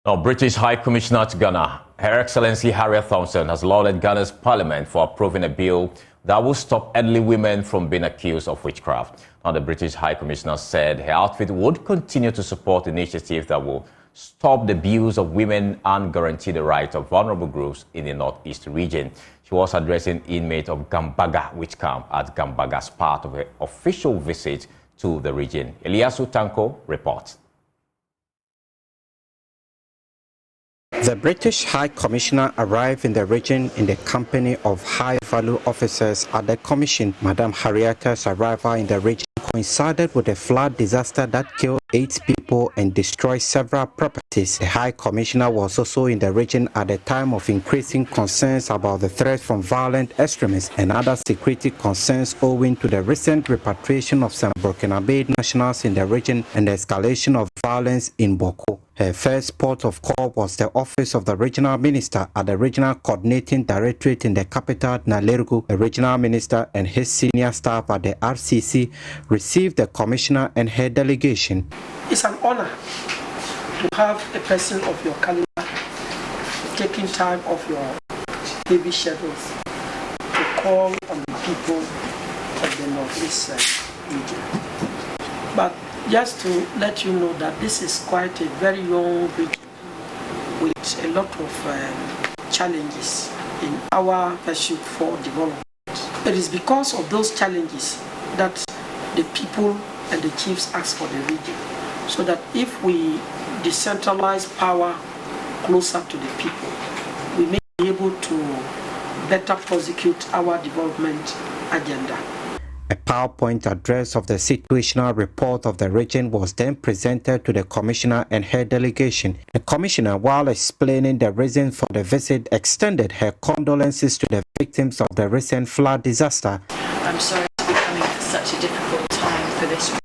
Now, British High Commissioner to Ghana, Her Excellency Harriet Thompson, has lauded Ghana's parliament for approving a bill that will stop elderly women from being accused of witchcraft. Now, the British High Commissioner said her outfit would continue to support initiatives that will stop the abuse of women and guarantee the rights of vulnerable groups in the Northeast region. She was addressing inmates of Gambaga witch camp at Gambaga as part of her official visit to the region. Eliasu Tanko reports. The British High Commissioner arrived in the region in the company of high-value officers at the Commission. Madam Harriet's arrival in the region coincided with a flood disaster that killed 8 people and destroyed several properties. The High Commissioner was also in the region at a time of increasing concerns about the threat from violent extremists and other security concerns owing to the recent repatriation of some Burkinabe nationals in the region and the escalation of violence in Boko. Her first port of call was the office of the regional minister at the regional coordinating directorate in the capital, Nalergu. The regional minister and his senior staff at the RCC received the commissioner and her delegation. It's an honor to have a person of your caliber taking time off your heavy schedules to call on the people of the Northeast region. But just to let you know that this is quite a very young region with a lot of challenges in our pursuit for development. It is because of those challenges that the people and the chiefs ask for the region, so that if we decentralize power closer to the people, we may be able to better prosecute our development agenda. A PowerPoint address of the situational report of the region was then presented to the commissioner and her delegation. The commissioner, while explaining the reason for the visit, extended her condolences to the victims of the recent flood disaster. I'm sorry to be coming at such a difficult time for this region.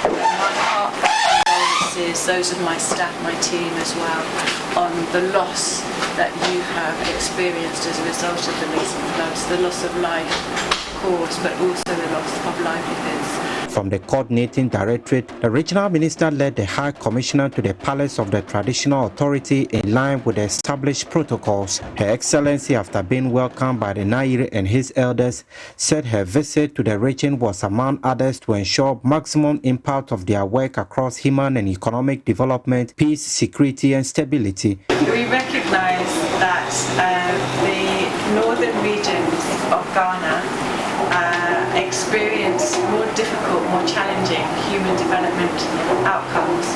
My heartfelt condolences, those of my staff, my team as well, on the loss that you have experienced as a result of the recent floods, the loss of life, but also the loss of livelihoods. From the coordinating directorate, the regional minister led the High Commissioner to the Palace of the Traditional Authority in line with the established protocols. Her Excellency, after being welcomed by the Nairi and his elders, said her visit to the region was among others to ensure maximum impact of their work across human and economic development, peace, security and stability. We recognize that the northern regions of Ghana experience more difficult, more challenging human development outcomes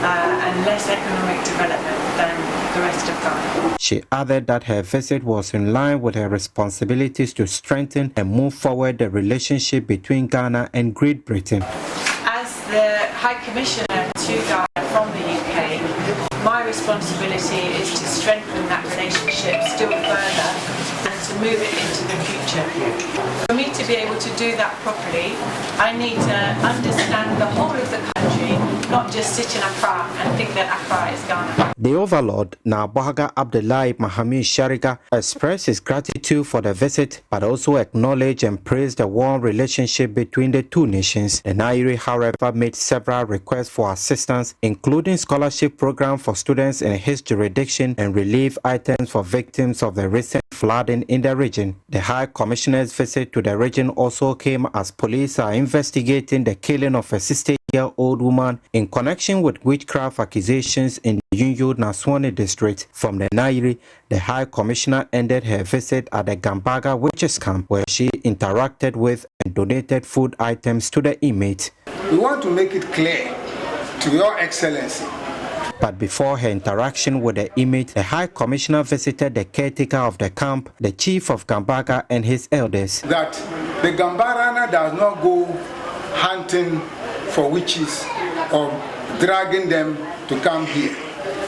and less economic development than the rest of Ghana. She added that her visit was in line with her responsibilities to strengthen and move forward the relationship between Ghana and Great Britain. As the High Commissioner to Ghana from the UK, my responsibility is to strengthen that relationship still further and to move it into the future. For me to be able to do that properly, I need to understand the whole of the country, not just sit in Accra and think that Accra is Ghana. The Overlord, Nabohaga Abdullahi Mohamed Shariga, expressed his gratitude for the visit, but also acknowledged and praised the warm relationship between the two nations. The Nairi, however, made several requests for assistance, including scholarship program for students in his jurisdiction and relief items for victims of the recent flooding in the region. The High Commissioner's visit to the region also came as police are investigating the killing of a 60-year-old woman in connection with witchcraft accusations in the Yunyu Naswani district. From the Nairi, the High Commissioner ended her visit at the Gambaga witches camp, where she interacted with and donated food items to the inmates. We want to make it clear to Your Excellency. But before her interaction with the inmate, the High Commissioner visited the caretaker of the camp, the chief of Gambaga and his elders. That the Gambarana does not go hunting for witches or dragging them to come here.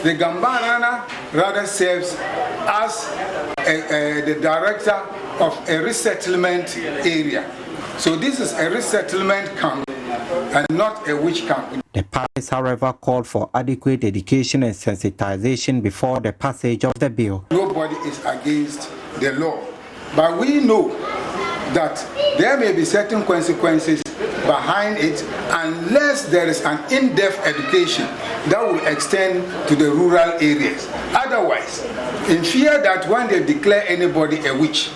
The Gambarana rather serves as the director of a resettlement area. So this is a resettlement camp and not a witch camp. The palace, however, called for adequate education and sensitization before the passage of the bill. Nobody is against the law, but we know that there may be certain consequences behind it unless there is an in-depth education that will extend to the rural areas. Otherwise, in fear that when they declare anybody a witch,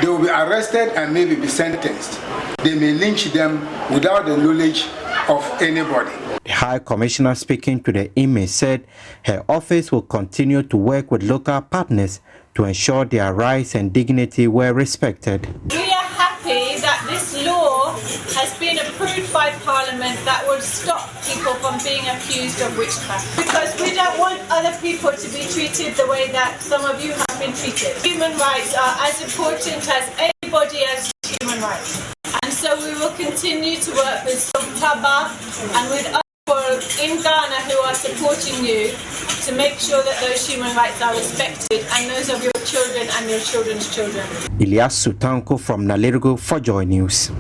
they will be arrested and maybe be sentenced. They may lynch them without the knowledge of anybody. The High Commissioner speaking to the inmate said her office will continue to work with local partners to ensure their rights and dignity were respected. We are happy that this law has been approved by Parliament that will stop people from being accused of witchcraft, because we don't want other people to be treated the way that some of you have been treated. Human rights are as important as anybody else's human rights. And so we will continue to work with Taba and with other people in Ghana who are supporting you to make sure that those human rights are respected and those of your children and your children's children. Ilyas Sutanko from Nalerigo for Joy News.